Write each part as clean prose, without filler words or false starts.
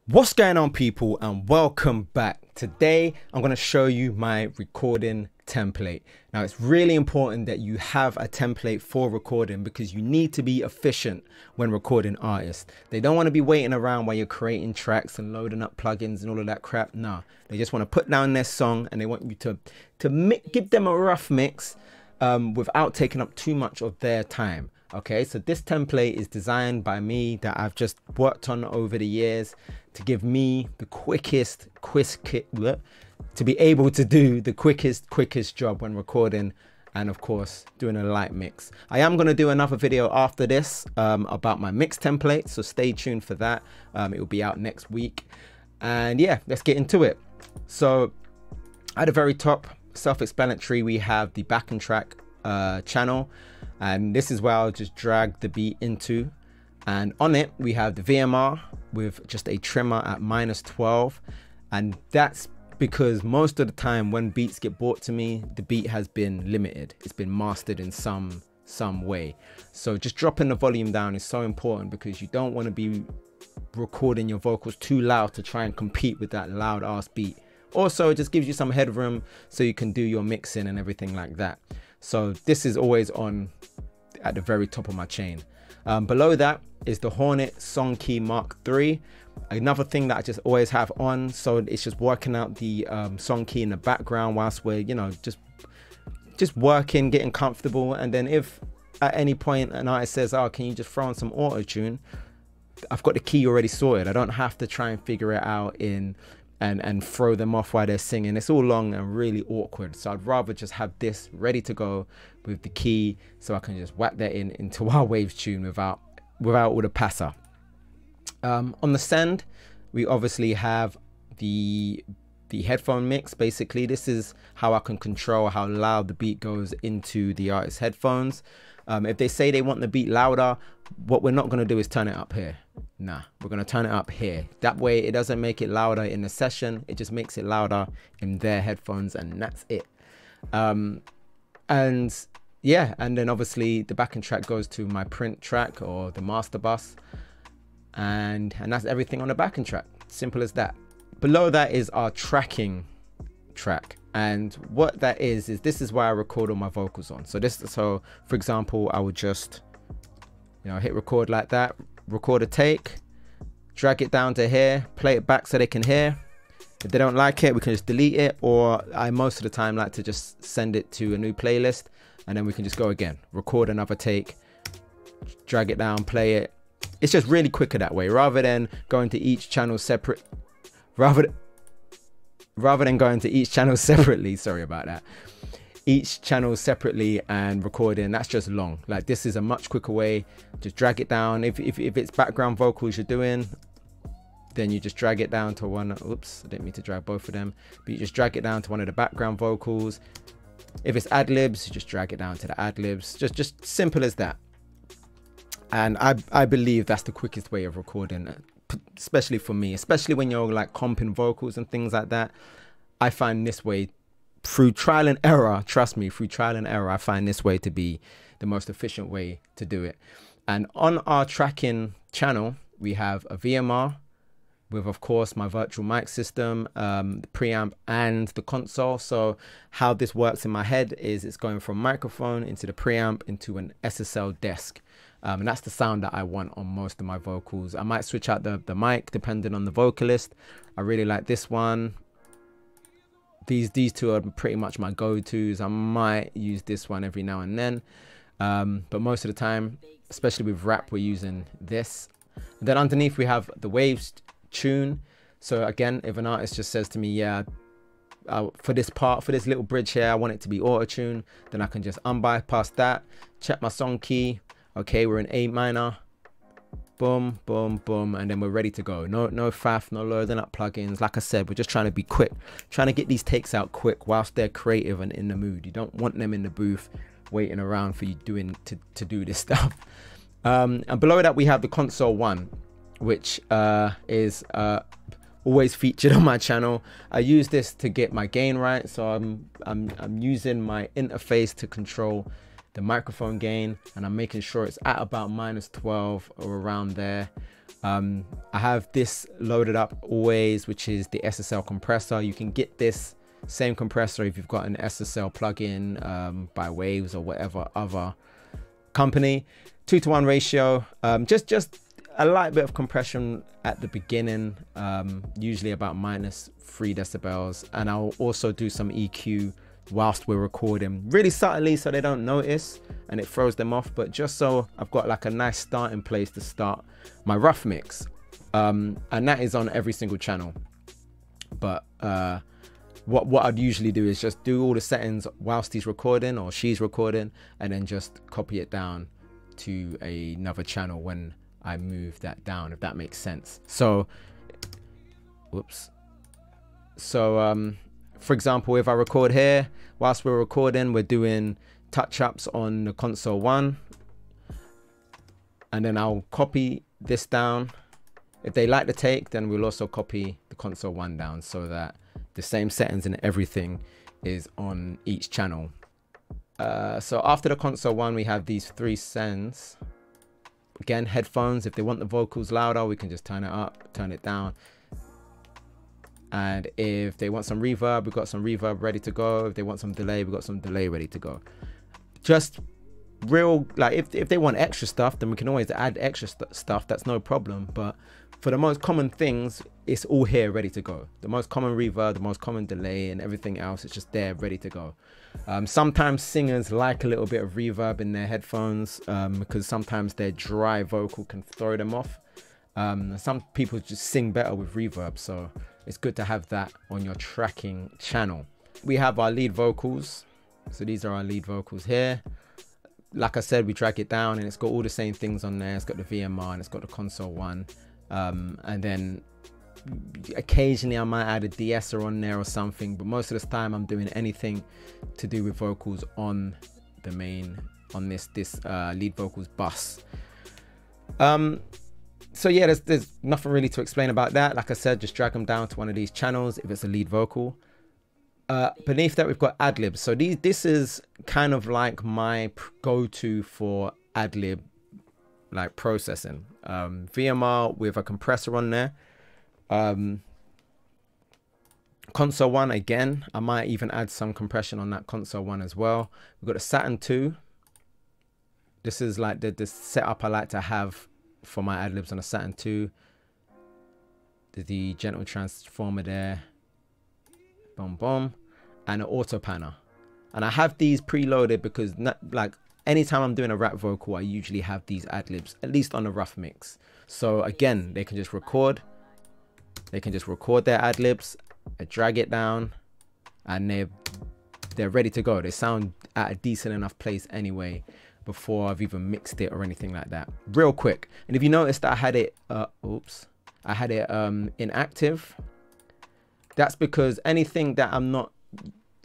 What's going on, people, and welcome back. Today I'm going to show you my recording template. Now, it's really important that you have a template for recording because you need to be efficient when recording artists. They don't want to be waiting around while you're creating tracks and loading up plugins and all of that crap. No, they just want to put down their song and they want you to give them a rough mix without taking up too much of their time. Okay, so this template is designed by me that I've just worked on over the years to give me the quickest to be able to do the quickest job when recording, and of course doing a light mix. I am going to do another video after this about my mix template, so stay tuned for that. It will be out next week, and yeah, let's get into it. So at the very top, self-explanatory, we have the backing track channel, and this is where I'll just drag the beat into, and on it we have the VMR with just a trimmer at -12, and that's because most of the time when beats get brought to me, the beat has been limited, it's been mastered in some way. So just dropping the volume down is so important because you don't want to be recording your vocals too loud to try and compete with that loud ass beat. Also, it just gives you some headroom so you can do your mixing and everything like that. So this is always on at the very top of my chain. Below that is the Hornet Song Key Mark III. Another thing that I just always have on, so it's just working out the song key in the background whilst we're, you know, just working, getting comfortable. And then if at any point an artist says, oh, can you just throw on some auto tune, I've got the key already sorted. I don't have to try and figure it out and throw them off while they're singing. It's all long and really awkward, so I'd rather just have this ready to go with the key so I can just whack that into our waves tune without all the passer. On the send, we obviously have the headphone mix. Basically, this is how I can control how loud the beat goes into the artist's headphones. If they say they want the beat louder, what we're not going to do is turn it up here. Nah, we're going to turn it up here. That way it doesn't make it louder in the session, it just makes it louder in their headphones, and that's it. And yeah, and then obviously the backing track goes to my print track or the master bus, and that's everything on the backing track. Simple as that. Below that is our tracking track, and what that is this is where I record all my vocals on. So for example, I would just, you know, hit record like that, record a take, drag it down to here, play it back so they can hear. If they don't like it, we can just delete it, or I most of the time like to just send it to a new playlist, and then we can just go again, record another take, drag it down, play it. It's just really quicker that way, rather than going to each channel separate, rather than going to each channel separately. Sorry about that. Each channel separately and recording, that's just long. Like, this is a much quicker way. Just drag it down. If it's background vocals you're doing, then you just drag it down to one. Oops, I didn't mean to drag both of them, but you just drag it down to one of the background vocals. If it's ad-libs, you just drag it down to the ad-libs. Just simple as that. And I believe that's the quickest way of recording, especially for me, especially when you're like comping vocals and things like that. I find this way, through trial and error, trust me, through trial and error, I find this way to be the most efficient way to do it. And on our tracking channel, we have a VMR with, of course, my virtual mic system, the preamp and the console. So how this works in my head is it's going from microphone into the preamp into an SSL desk. And that's the sound that I want on most of my vocals. I might switch out the mic depending on the vocalist. I really like this one. These two are pretty much my go-tos. I might use this one every now and then, but most of the time, especially with rap, we're using this. And then underneath we have the waves tune. So again, if an artist just says to me, yeah, for this part, for this little bridge here, I want it to be auto-tune, then I can just unbypass that, check my song key. Okay, we're in A minor, boom, boom, boom, and then we're ready to go. No faff, no loading up plugins. Like I said, we're just trying to be quick, trying to get these takes out quick whilst they're creative and in the mood. You don't want them in the booth waiting around for you to do this stuff. And below that we have the console one, which is always featured on my channel. I use this to get my gain right, so I'm using my interface to control the microphone gain, and I'm making sure it's at about -12 or around there. I have this loaded up always, which is the Ssl compressor. You can get this same compressor if you've got an Ssl plugin by Waves or whatever other company. 2:1 ratio. Just a light bit of compression at the beginning, usually about -3 decibels, and I'll also do some EQ whilst we're recording, really subtly so they don't notice and it throws them off, but just so I've got like a nice starting place to start my rough mix, and that is on every single channel. But what I'd usually do is just do all the settings whilst he's recording or she's recording, and then just copy it down to another channel when I move that down, if that makes sense. So whoops. So for example, if I record here, whilst we're recording, we're doing touch-ups on the console 1, and then I'll copy this down. If they like the take, then we'll also copy the console 1 down so that the same settings and everything is on each channel. So after the console 1, we have these 3 sends. Again, headphones. If they want the vocals louder, we can just turn it up, turn it down. And if they want some reverb, we've got some reverb ready to go. If they want some delay, we've got some delay ready to go. Just real, like if they want extra stuff, then we can always add extra stuff. That's no problem. But for the most common things, it's all here ready to go. The most common reverb, the most common delay, and everything else, it's just there ready to go. Sometimes singers like a little bit of reverb in their headphones because sometimes their dry vocal can throw them off. Some people just sing better with reverb, so it's good to have that on your tracking channel. We have our lead vocals. So these are our lead vocals here. Like I said, we drag it down and it's got all the same things on there. It's got the VMR and it's got the console 1. And then occasionally I might add a de-esser on there or something, but most of the time I'm doing anything to do with vocals on the main, on this lead vocals bus. So yeah, there's nothing really to explain about that. Like I said, just drag them down to one of these channels if it's a lead vocal. Beneath that, we've got Ad-Libs. So this is kind of like my go-to for Ad-Lib like processing. VMR with a compressor on there. Console 1 again, I might even add some compression on that console 1 as well. We've got a Saturn 2. This is like the setup I like to have for my Ad-Libs on a Saturn 2. The gentle transformer there, boom boom, and an auto panner. And I have these preloaded because like anytime I'm doing a rap vocal, I usually have these Ad-Libs at least on a rough mix. So again, they can just record their Ad-Libs, drag it down, and they're ready to go. They sound at a decent enough place anyway before I've even mixed it or anything like that. Real quick. And if you notice that I had it inactive, that's because anything that I'm not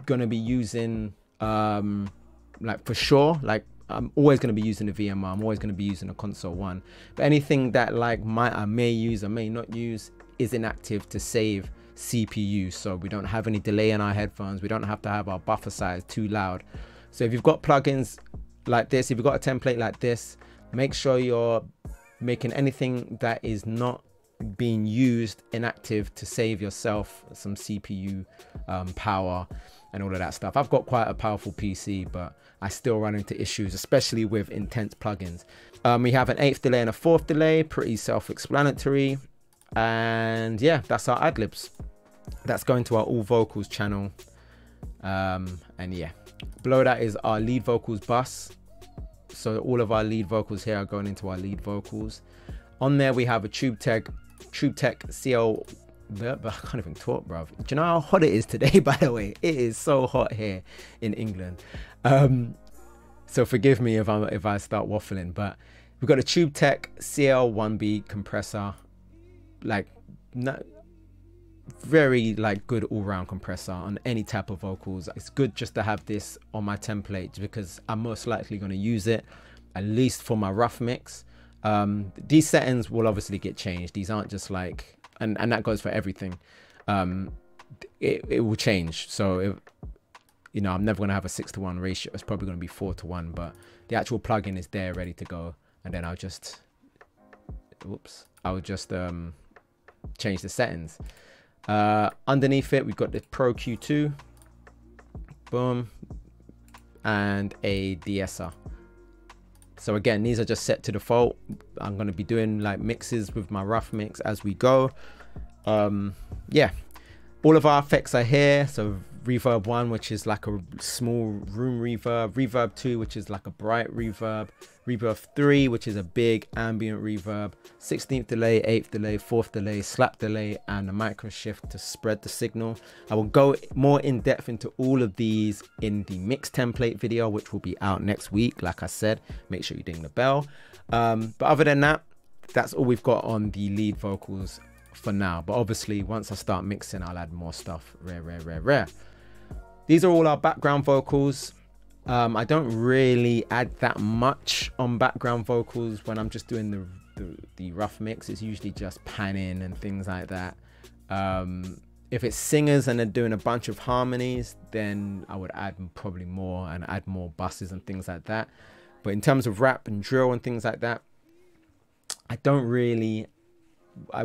gonna be using like for sure, like I'm always going to be using the VMR, I'm always going to be using a console 1, but anything that like I may use or may not use is inactive to save CPU, so we don't have any delay in our headphones, we don't have to have our buffer size too loud. So if you've got plugins like this, if you've got a template like this, make sure you're making anything that is not being used inactive to save yourself some CPU power and all of that stuff. I've got quite a powerful PC, but I still run into issues, especially with intense plugins. We have an 8th delay and a 4th delay, pretty self-explanatory. And yeah, that's our Ad-Libs. That's going to our all vocals channel. And yeah, below that is our lead vocals bus. So all of our lead vocals here are going into our lead vocals. On there we have a Tubetec Ssl. I can't even talk, bruv. Do you know how hot it is today? By the way, it is so hot here in England. So forgive me if I start waffling, but we've got a Tubetec Ssl 1B compressor, like very like good all-round compressor on any type of vocals. It's good just to have this on my template because I'm most likely going to use it at least for my rough mix. These settings will obviously get changed. These aren't just like, and that goes for everything. It will change. So you know, I'm never going to have a 6:1 ratio. It's probably going to be 4:1, but the actual plugin is there ready to go, and then I'll just change the settings. Underneath it, we've got the Pro Q2, boom, and a de-esser. So again, these are just set to default. I'm going to be doing like mixes with my rough mix as we go. Yeah, all of our effects are here. So reverb 1, which is like a small room reverb, reverb 2, which is like a bright reverb, reverb 3, which is a big ambient reverb, 16th delay, 8th delay, 4th delay, slap delay, and a micro shift to spread the signal. I will go more in depth into all of these in the mix template video, which will be out next week. Like I said, make sure you ding the bell. But other than that, that's all we've got on the lead vocals for now. But obviously once I start mixing, I'll add more stuff. Rare. These are all our background vocals. I don't really add that much on background vocals when I'm just doing the rough mix. It's usually just panning and things like that. If it's singers and they're doing a bunch of harmonies, then I would add probably more and add more buses and things like that. But in terms of rap and drill and things like that, I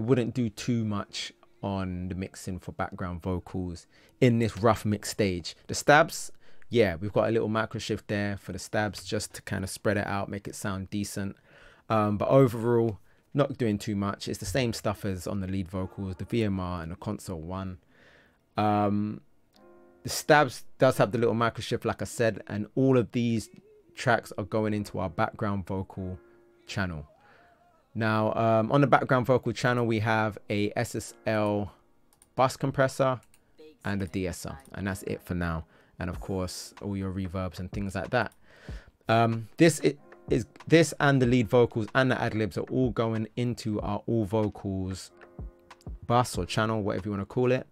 wouldn't do too much on the mixing for background vocals in this rough mix stage. The stabs, yeah, we've got a little macro shift there for the stabs just to kind of spread it out, make it sound decent. But overall, not doing too much. It's the same stuff as on the lead vocals, the VMR and the console 1. The stabs does have the little macro shift, like I said, and all of these tracks are going into our background vocal channel. Now, on the background vocal channel, we have a Ssl bus compressor and a de-esser, and that's it for now. And of course, all your reverbs and things like that. This and the lead vocals and the ad-libs are all going into our all vocals bus or channel, whatever you want to call it,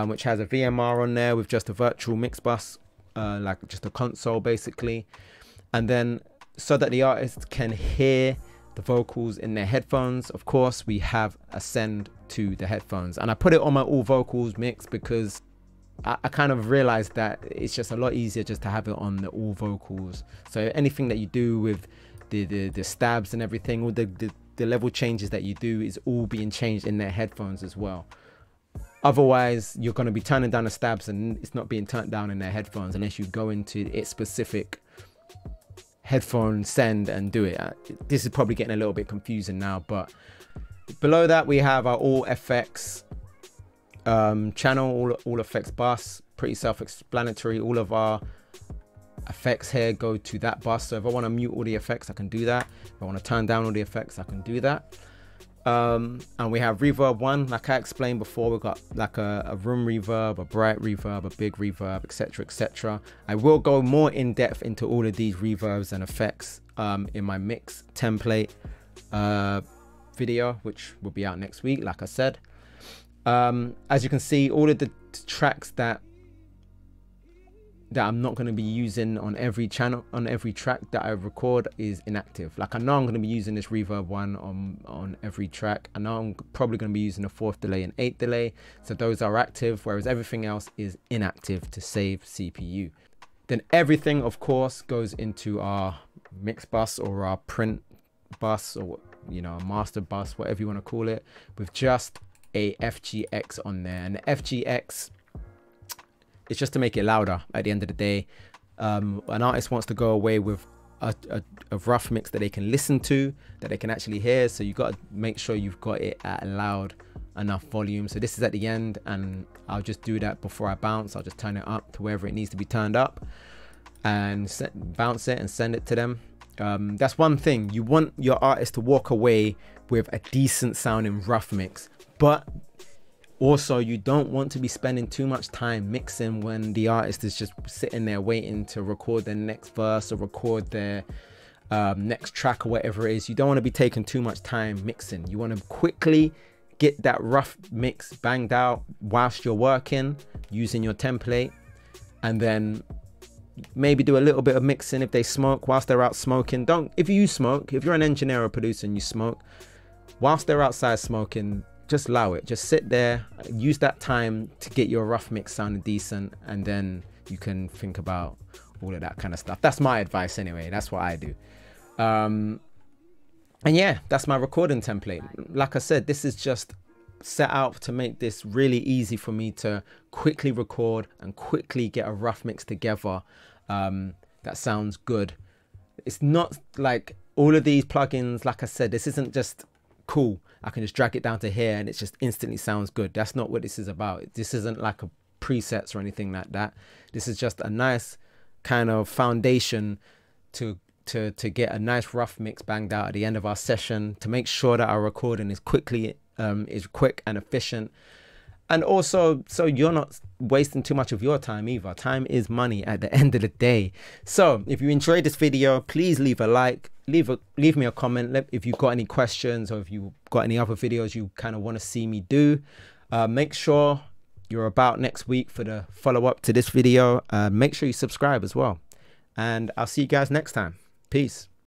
which has a VMR on there with just a virtual mix bus, like just a console basically. And then so that the artist can hear the vocals in their headphones, of course, we have a send to the headphones. And I put it on my all vocals mix because I kind of realized that it's just a lot easier just to have it on the all vocals. So anything that you do with the stabs and everything, all the level changes that you do is all being changed in their headphones as well. Otherwise, you're going to be turning down the stabs and it's not being turned down in their headphones unless you go into its specific headphone send and do it. This is probably getting a little bit confusing now, but below that we have our all effects channel, all effects bus. Pretty self-explanatory. All of our effects here go to that bus. So if I want to mute all the effects, I can do that. If I want to turn down all the effects, I can do that. And we have reverb 1, like I explained before. We've got like a room reverb, a bright reverb, a big reverb, etc, etc. I will go more in depth into all of these reverbs and effects in my mix template video, which will be out next week, like I said. As you can see, all of the tracks that I'm not going to be using on every channel, on every track that I record, is inactive. Like, I know I'm going to be using this reverb 1 on every track. I know I'm probably going to be using a 4th delay and 8th delay, so those are active, whereas everything else is inactive to save CPU. Then everything, of course, goes into our mix bus or our print bus, or, you know, a master bus, whatever you want to call it, with just a FGX on there. And the FGX, it's just to make it louder at the end of the day. An artist wants to go away with a rough mix that they can listen to, that they can actually hear. So you got to make sure you've got it at a loud enough volume. So this is at the end, and I'll just do that before I bounce. I'll just turn it up to wherever it needs to be turned up and bounce it and send it to them. That's one thing. You want your artist to walk away with a decent sounding rough mix, but also, you don't want to be spending too much time mixing when the artist is just sitting there waiting to record their next verse or record their next track or whatever it is. You don't want to be taking too much time mixing. You want to quickly get that rough mix banged out whilst you're working using your template, and then maybe do a little bit of mixing if they smoke whilst they're out smoking. If you smoke, if you're an engineer or producer and you smoke, whilst they're outside smoking, just allow it. Just sit there, use that time to get your rough mix sounding decent, and then you can think about all of that kind of stuff. That's my advice anyway. That's what I do. And yeah, that's my recording template. Like I said, this is just set out to make this really easy for me to quickly record and quickly get a rough mix together that sounds good. It's not like all of these plugins, like I said, this isn't just cool, I can just drag it down to here and it just instantly sounds good. That's not what this is about. This isn't like a presets or anything like that. This is just a nice kind of foundation to get a nice rough mix banged out at the end of our session, to make sure that our recording is quick and efficient, and also so you're not wasting too much of your time either. Time is money at the end of the day. So if you enjoyed this video, please leave a like, leave me a comment if you've got any questions, or if you've got any other videos you kind of want to see me do. Make sure you're about next week for the follow-up to this video. Make sure you subscribe as well, and I'll see you guys next time. Peace.